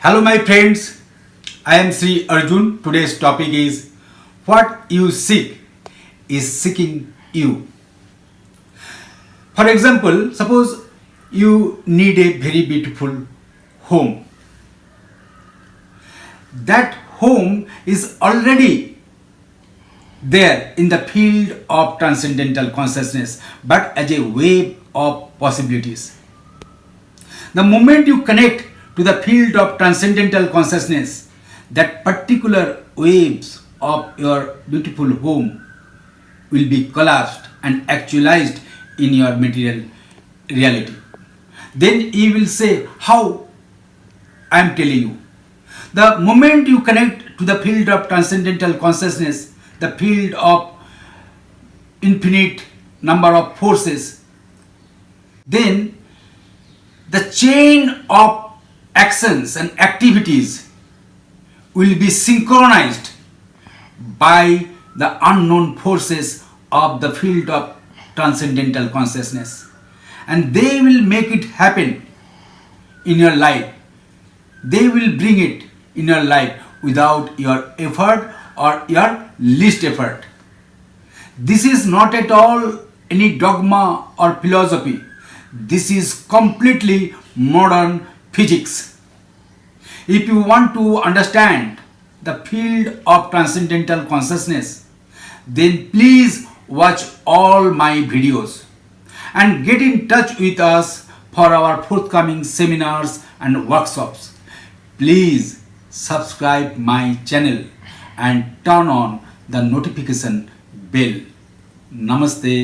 Hello my friends, I am Sri Arjun. Today's topic is what you seek is seeking you. For example, suppose you need a very beautiful home. That home is already there in the field of transcendental consciousness, but as a wave of possibilities. The moment you connect to the field of transcendental consciousness, that particular waves of your beautiful home will be collapsed and actualized in your material reality. Then you will say, how I am telling you. The moment you connect to the field of transcendental consciousness, the field of infinite number of forces, then the chain of actions and activities will be synchronized by the unknown forces of the field of transcendental consciousness, and they will make it happen in your life. They will bring it in your life without your effort or your least effort. This is not at all any dogma or philosophy. This is completely modern physics. If you want to understand the field of transcendental consciousness, then please watch all my videos and get in touch with us for our forthcoming seminars and workshops. Please subscribe my channel and turn on the notification bell. Namaste.